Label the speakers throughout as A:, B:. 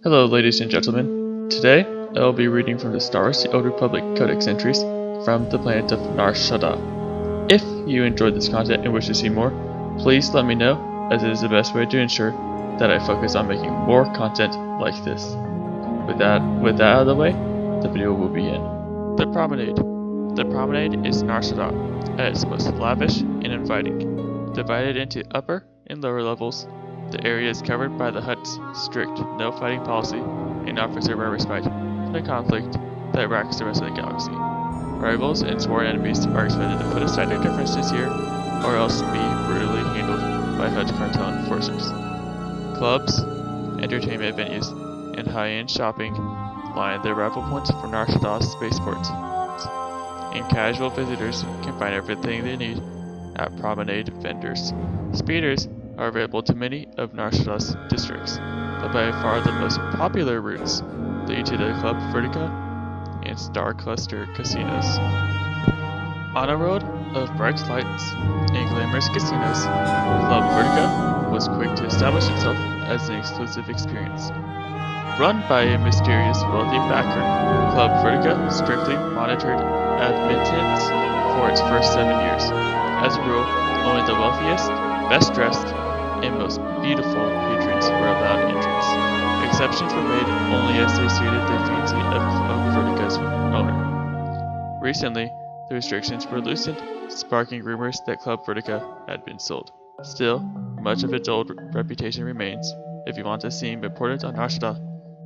A: Hello, ladies and gentlemen. Today, I will be reading from the SWTOR Codex entries from the planet of Nar Shaddaa. If you enjoyed this content and wish to see more, please let me know, as it is the best way to ensure that I focus on making more content like this. With that out of the way, the video will begin. The Promenade. The Promenade is Nar Shaddaa at its most lavish and inviting. Divided into upper and lower levels, the area is covered by the Hutt's strict no-fighting policy and offers a rare respite from the conflict that racks the rest of the galaxy. Rivals and sworn enemies are expected to put aside their differences here, or else be brutally handled by Hutt Cartel enforcers. Clubs, entertainment venues, and high-end shopping line the arrival points for Nar Shaddaa's spaceports, and casual visitors can find everything they need at Promenade vendors. Speeders are available to many of Nar Shaddaa's districts, but by far the most popular routes lead to the Club Vertica and Star Cluster casinos. On a road of bright lights and glamorous casinos, Club Vertica was quick to establish itself as an exclusive experience. Run by a mysterious wealthy backer, Club Vertica strictly monitored admittance for its first 7 years. As a rule, only the wealthiest, best dressed, and most beautiful patrons were allowed entrance. Exceptions were made only as they suited the fancy of Club Vertica's owner. Recently, the restrictions were loosened, sparking rumors that Club Vertica had been sold. Still, much of its old reputation remains. If you want to seem important on Nar Shaddaa,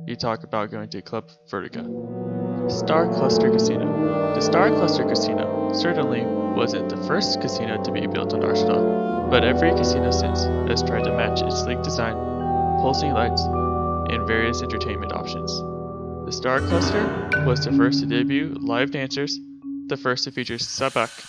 A: you talk about going to Club Vertica. Star Cluster Casino. The Star Cluster Casino certainly wasn't the first casino to be built on Nar Shaddaa, but every casino since has tried to match its sleek design, pulsing lights, and various entertainment options. The Star Cluster was the first to debut live dancers, the first to feature sabak,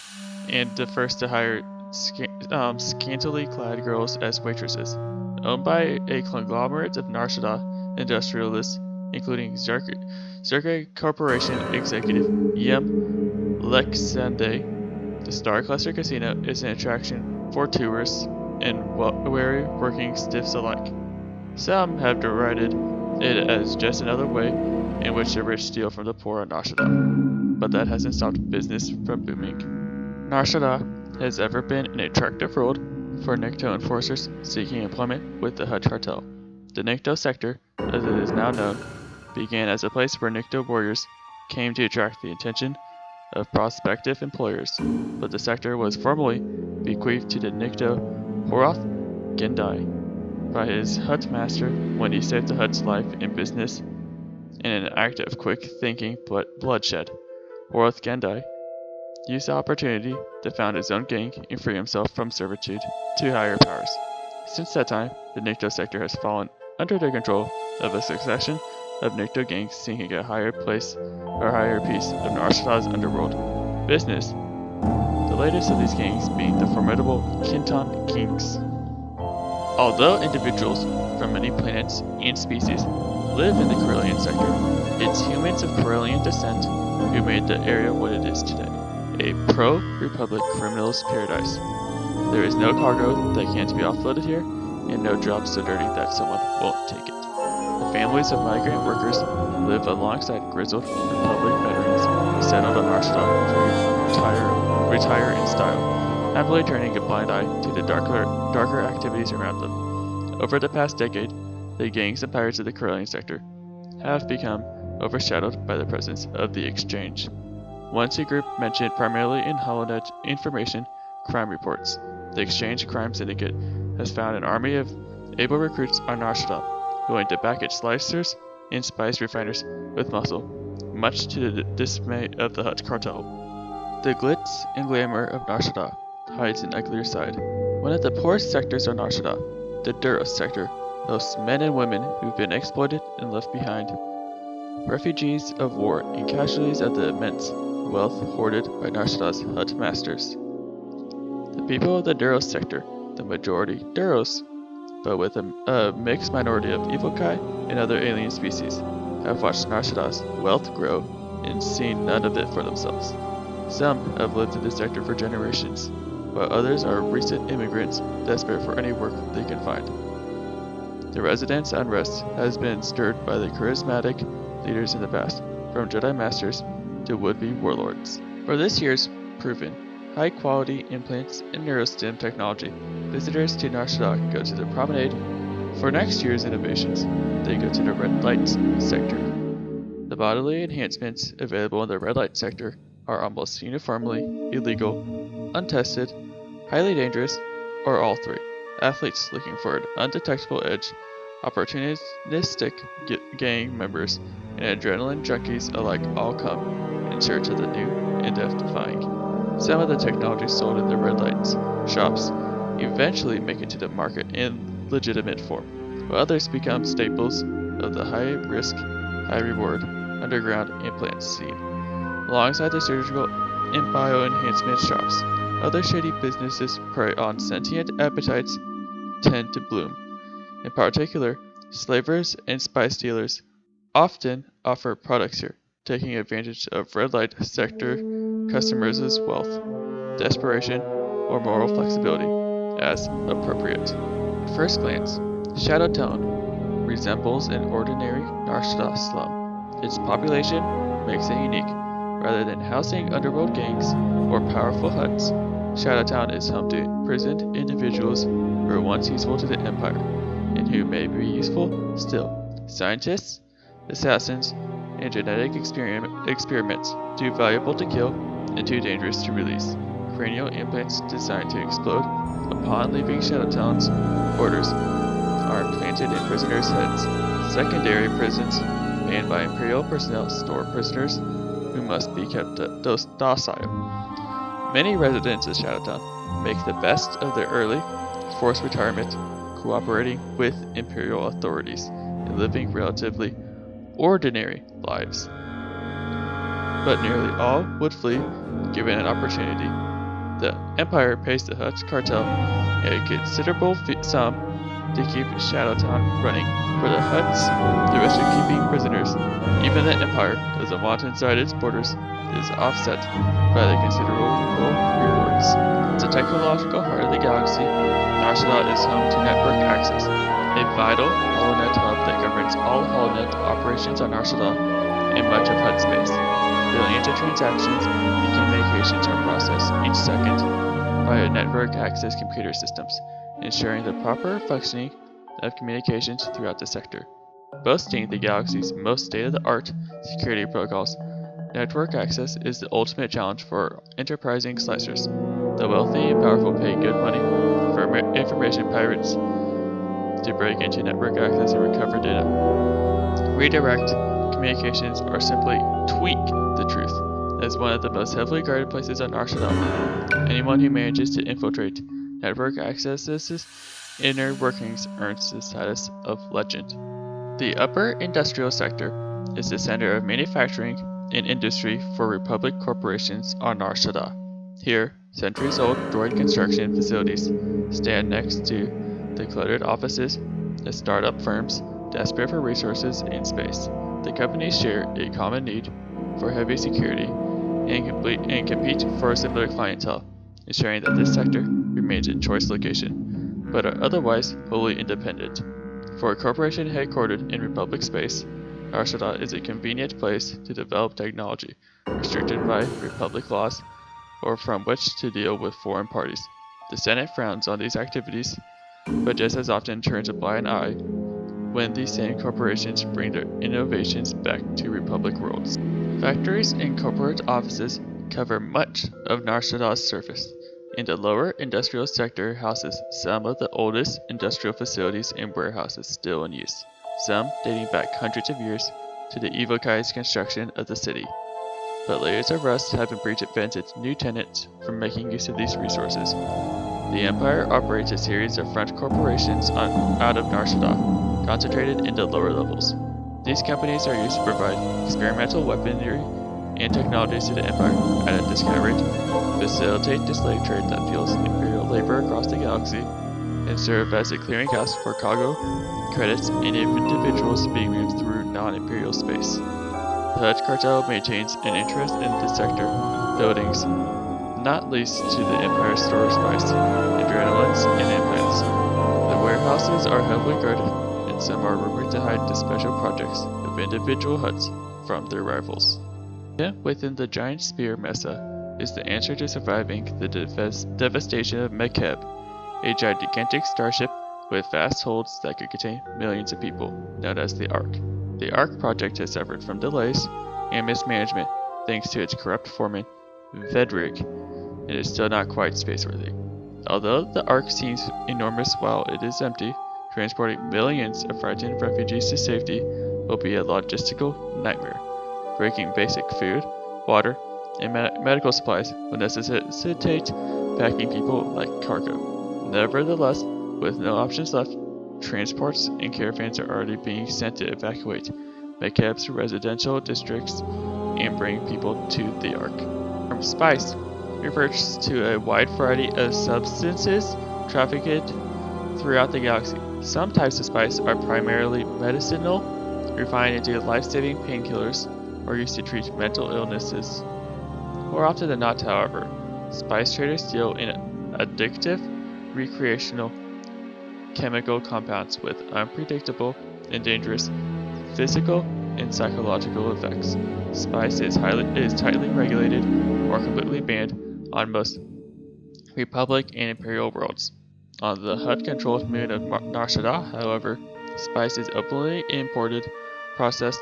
A: and the first to hire scantily clad girls as waitresses. Owned by a conglomerate of Nar Shaddaa industrialists, including Zerka Corporation executive Yem Lexande, the Star Cluster Casino is an attraction for tourists and wary working stiffs alike. Some have derided it as just another way in which the rich steal from the poor on Nar Shaddaa, but that hasn't stopped business from booming. Nar Shaddaa has ever been an attractive road for Nikto enforcers seeking employment with the Hutt Cartel. The Nikto sector, as it is now known, began as a place where Nikto warriors came to attract the attention of prospective employers, but the sector was formally bequeathed to the Nikto Horoth Gendai by his Hutt master when he saved the Hutt's life and business in an act of quick thinking bloodshed. Horoth Gendai used the opportunity to found his own gang and free himself from servitude to higher powers. Since that time, the Nikto sector has fallen under the control of a succession of Nikto gangs seeking a higher piece of Nar Shaddaa's underworld business. The latest of these gangs being the formidable Kinton Kings. Although individuals from many planets and species live in the Corellian sector, it's humans of Corellian descent who made the area what it is today, a pro-republic criminal's paradise. There is no cargo that can't be offloaded here, and no job so dirty that someone won't take it. The families of migrant workers live alongside grizzled Republic veterans who settled on Nar Shaddaa to retire in style, happily turning a blind eye to the darker activities around them. Over the past decade, the gangs and pirates of the Corellian sector have become overshadowed by the presence of the Exchange. Once a group mentioned primarily in HoloNet information crime reports, the Exchange Crime Syndicate has found an army of able recruits on Nar Shaddaa, willing to back its slicers and spice refiners with muscle, much to the dismay of the Hutt Cartel. The glitz and glamour of Nar Shaddaa hides an uglier side. One of the poorest sectors of Nar Shaddaa, the Duros sector, hosts men and women who've been exploited and left behind, refugees of war and casualties of the immense wealth hoarded by Nar Shaddaa's Hutt masters. The people of the Duros sector, the majority Duros, but with a mixed minority of Evokai and other alien species, have watched Nar Shaddaa's wealth grow and seen none of it for themselves. Some have lived in the sector for generations, while others are recent immigrants desperate for any work they can find. The residents' unrest has been stirred by the charismatic leaders in the past, from Jedi Masters to would-be warlords. For this year's proven high-quality implants and neurostim technology, visitors to Nar Shaddaa go to the Promenade. For next year's innovations, they go to the red light sector. The bodily enhancements available in the red light sector are almost uniformly illegal, untested, highly dangerous, or all three. Athletes looking for an undetectable edge, opportunistic gang members, and adrenaline junkies alike all come in search of the new and death-defying. Some of the technology sold in the red lights shops eventually make it to the market in legitimate form, while others become staples of the high-risk, high-reward underground implant scene. Alongside the surgical and bioenhancement shops, other shady businesses prey on sentient appetites tend to bloom. In particular, slavers and spice dealers often offer products here, taking advantage of red light sector customers' wealth, desperation, or moral flexibility as appropriate. At first glance, Shadow Town resembles an ordinary Nar Shaddaa slum. Its population makes it unique. Rather than housing underworld gangs or powerful Hutts, Shadowtown is home to imprisoned individuals who were once useful to the Empire, and who may be useful still. Scientists, assassins, and genetic experiments too valuable to kill and too dangerous to release. Cranial implants designed to explode upon leaving Shadowtown's borders are implanted in prisoners' heads. Secondary prisons manned by Imperial personnel store prisoners who must be kept docile. Many residents of Shadowtown make the best of their early, forced retirement, cooperating with Imperial authorities and living relatively ordinary lives. But nearly all would flee given an opportunity. The Empire pays the Hutt Cartel a considerable sum to keep Shadowtown running. For the Hutts, the risk of keeping prisoners, even the Empire doesn't want inside its borders, is offset by the considerable rewards. As the technological heart of the galaxy, Nar Shaddaa is home to network access, a vital holonet hub that governs all holonet operations on Nar Shaddaa and much of Hutt space. Billions of transactions and communications are processed each second by network access computer systems, ensuring the proper functioning of communications throughout the sector. Boasting the galaxy's most state-of-the-art security protocols, network access is the ultimate challenge for enterprising slicers. The wealthy and powerful pay good money for information pirates to break into network access and recover data. Redirect communications or simply tweak the truth. As one of the most heavily guarded places on Nar Shaddaa, anyone who manages to infiltrate network access's inner workings earns the status of legend. The upper industrial sector is the center of manufacturing and industry for Republic corporations on Nar Shaddaa. Here, centuries-old droid construction facilities stand next to the cluttered offices of startup firms desperate for resources in space. The companies share a common need for heavy security and compete for a similar clientele, ensuring that this sector remains a choice location, but are otherwise wholly independent. For a corporation headquartered in Republic space, Nar Shaddaa is a convenient place to develop technology restricted by Republic laws or from which to deal with foreign parties. The Senate frowns on these activities, but just as often turns a blind eye when these same corporations bring their innovations back to Republic worlds. Factories and corporate offices cover much of Nar Shaddaa's surface, and the lower industrial sector houses some of the oldest industrial facilities and warehouses still in use, some dating back hundreds of years to the Evocai's construction of the city. But layers of rust have prevented new tenants from making use of these resources. The Empire operates a series of front corporations out of Nar Shaddaa, concentrated in the lower levels. These companies are used to provide experimental weaponry and technologies to the Empire at a discount rate, facilitate the slave trade that fuels Imperial labor across the galaxy, and serve as a clearinghouse for cargo, credits, and individuals being moved through non-Imperial space. The Hutt Cartel maintains an interest in the sector buildings, not least to the Empire store spice, adrenalines, and implants. The warehouses are heavily guarded, and some are rumored to hide the special projects of individual Hutts from their rivals. Within the giant spear Mesa is the answer to surviving the devastation of Mekeb, a gigantic starship with vast holds that could contain millions of people, known as the Ark. The Ark project has suffered from delays and mismanagement thanks to its corrupt foreman, Vedrig, and is still not quite spaceworthy. Although the Ark seems enormous while it is empty, transporting millions of frightened refugees to safety will be a logistical nightmare. Breaking basic food, water, and medical supplies will necessitate packing people like cargo. Nevertheless, with no options left, transports and caravans are already being sent to evacuate Mekeb's residential districts and bring people to the Ark. From spice refers to a wide variety of substances trafficked throughout the galaxy. Some types of spice are primarily medicinal, refined into life-saving painkillers, or used to treat mental illnesses. More often than not, however, spice traders deal in addictive, recreational chemical compounds with unpredictable and dangerous physical and psychological effects. Spice is tightly regulated or completely banned on most Republic and Imperial worlds. On the Hutt-controlled moon of Nar Shaddaa, however, spice is openly imported, processed,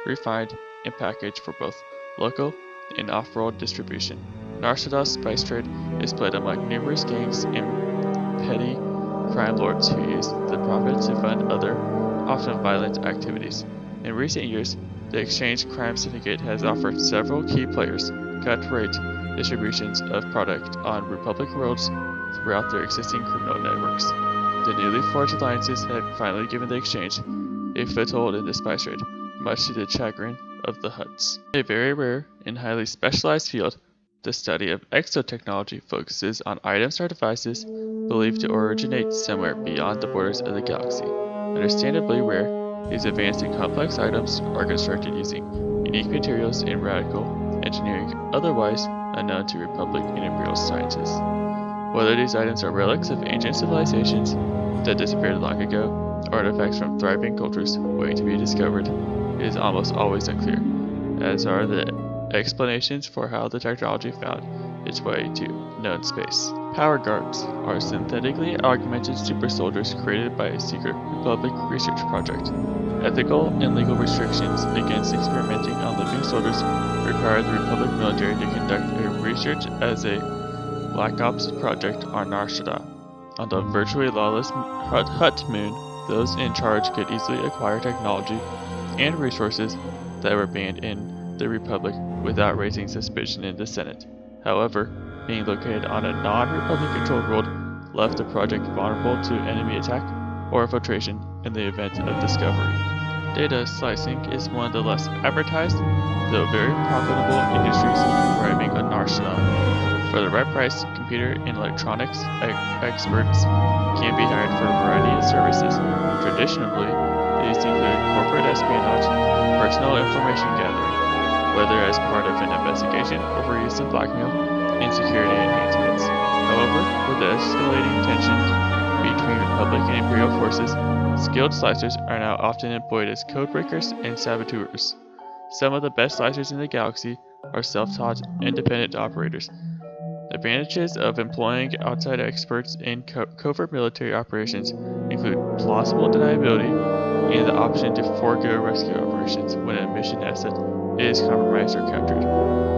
A: refined, and packaged for both local and off-world distribution. Nar Shaddaa's spice trade is split among numerous gangs and petty crime lords who use the profits to fund other, often violent activities. In recent years, the Exchange Crime Syndicate has offered several key players cut-rate distributions of product on Republic worlds throughout their existing criminal networks. The newly forged alliances have finally given the Exchange a foothold in the spice trade, much to the chagrin of the Hutts. A very rare and highly specialized field, the study of exo-technology focuses on items or devices believed to originate somewhere beyond the borders of the galaxy. Understandably rare, these advanced and complex items are constructed using unique materials and radical engineering otherwise unknown to Republic and Imperial scientists. Whether these items are relics of ancient civilizations that disappeared long ago, or artifacts from thriving cultures waiting to be discovered, is almost always unclear, as are the explanations for how the technology found its way to known space. Power guards are synthetically augmented super soldiers created by a secret Republic research project. Ethical and legal restrictions against experimenting on living soldiers require the Republic military to conduct a research as a Black Ops project on Nar Shaddaa. On the virtually lawless Hutt moon, those in charge could easily acquire technology and resources that were banned in the Republic without raising suspicion in the Senate. However, being located on a non-Republic controlled world left the project vulnerable to enemy attack or infiltration in the event of discovery. Data slicing is one of the less advertised, though very profitable industries thriving on Nar Shaddaa. For the right price, computer and electronics experts can be hired for a variety of services. Traditionally, these include corporate espionage, personal information gathering, whether as part of an investigation or for use in blackmail, and security enhancements. However, with the escalating tensions between Republic and Imperial forces, skilled slicers are now often employed as codebreakers and saboteurs. Some of the best slicers in the galaxy are self-taught, independent operators. Advantages of employing outside experts in covert military operations include plausible deniability and the option to forego rescue operations when a mission asset is compromised or captured.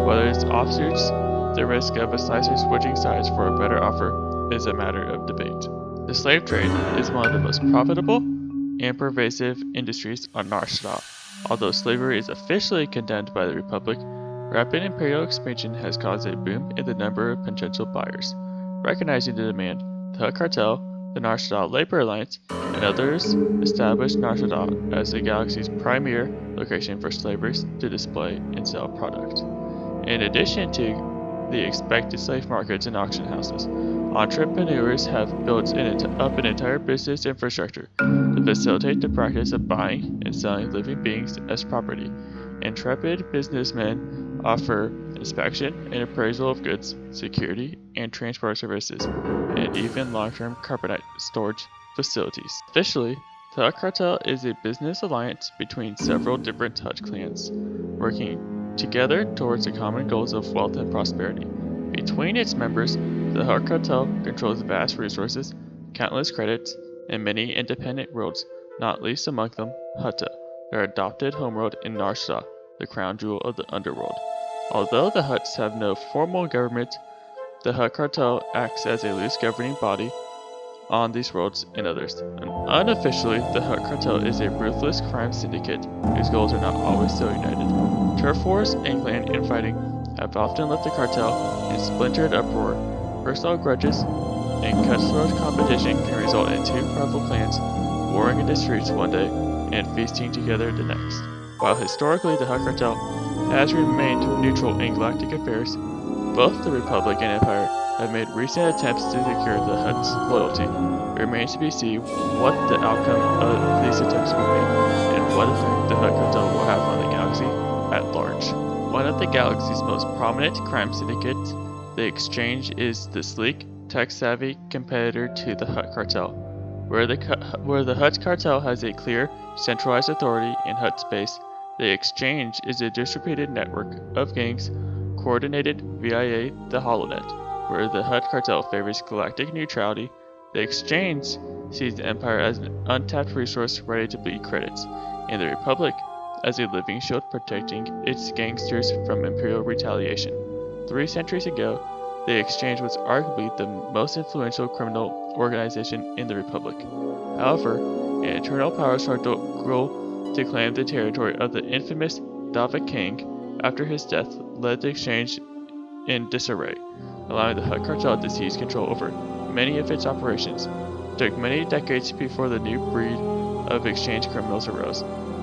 A: Whether it's offsuits, the risk of a slicer switching sides for a better offer is a matter of debate. The slave trade is one of the most profitable and pervasive industries on Nar Shaddaa. Although slavery is officially condemned by the Republic, rapid imperial expansion has caused a boom in the number of potential buyers. Recognizing the demand, the Hutt Cartel, the Nar Shaddaa Labor Alliance, and others established Nar Shaddaa as the galaxy's premier location for slavers to display and sell product. In addition to the expected slave markets and auction houses, entrepreneurs have built up an entire business infrastructure to facilitate the practice of buying and selling living beings as property. Intrepid businessmen offer inspection and appraisal of goods, security and transport services, and even long-term carbonite storage facilities. Officially, The Hutt Cartel is a business alliance between several different Hutt clans, working together towards the common goals of wealth and prosperity. Between its members, the Hutt Cartel controls vast resources, countless credits, and many independent worlds, not least among them Hutt, their adopted homeworld in Nar Shaddaa, the crown jewel of the underworld. Although the Hutts have no formal government, the Hutt Cartel acts as a loose governing body on these worlds and others. And unofficially, the Hutt Cartel is a ruthless crime syndicate whose goals are not always so united. Turf wars and clan infighting have often left the cartel in splintered uproar. Personal grudges and cutthroat competition can result in two powerful clans warring in the streets one day and feasting together the next. While historically the Hutt Cartel has remained neutral in galactic affairs, both the Republic and Empire have made recent attempts to secure the Hutt's loyalty. It remains to be seen what the outcome of these attempts will be, and what effect the Hutt Cartel will have on the galaxy at large. One of the galaxy's most prominent crime syndicates, the Exchange, is the sleek, tech-savvy competitor to the Hutt Cartel. Where the Hutt Cartel has a clear, centralized authority in Hutt space, the Exchange is a distributed network of gangs coordinated via the HoloNet. Where the Hutt Cartel favors galactic neutrality, the Exchange sees the Empire as an untapped resource ready to bleed credits, and the Republic as a living shield protecting its gangsters from Imperial retaliation. 3 centuries ago, the Exchange was arguably the most influential criminal organization in the Republic. However, an internal power struggle to claim the territory of the infamous Dava King after his death led the Exchange in disarray, allowing the Hutt Cartel to seize control over many of its operations. It took many decades before the new breed of Exchange criminals arose,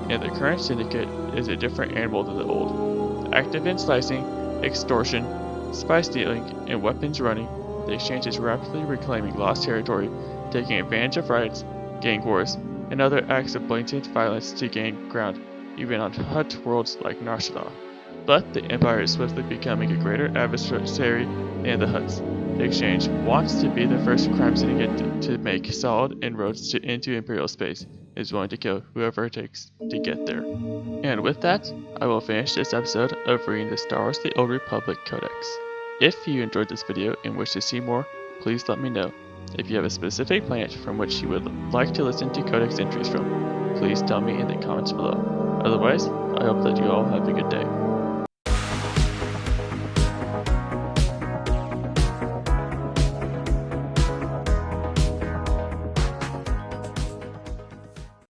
A: and the current syndicate is a different animal than the old. Active in slicing, extortion, spy stealing, and weapons running, the Exchange is rapidly reclaiming lost territory, taking advantage of riots, gang wars, and other acts of blatant violence to gain ground, even on Hutt worlds like Nar Shaddaa. But the Empire is swiftly becoming a greater adversary than the Hutts. The Exchange wants to be the first crime syndicate to make solid inroads into Imperial space, and is willing to kill whoever it takes to get there. And with that, I will finish this episode of reading the Star Wars: The Old Republic Codex. If you enjoyed this video and wish to see more, please let me know. If you have a specific planet from which you would like to listen to Codex entries from, please tell me in the comments below. Otherwise, I hope that you all have a good day.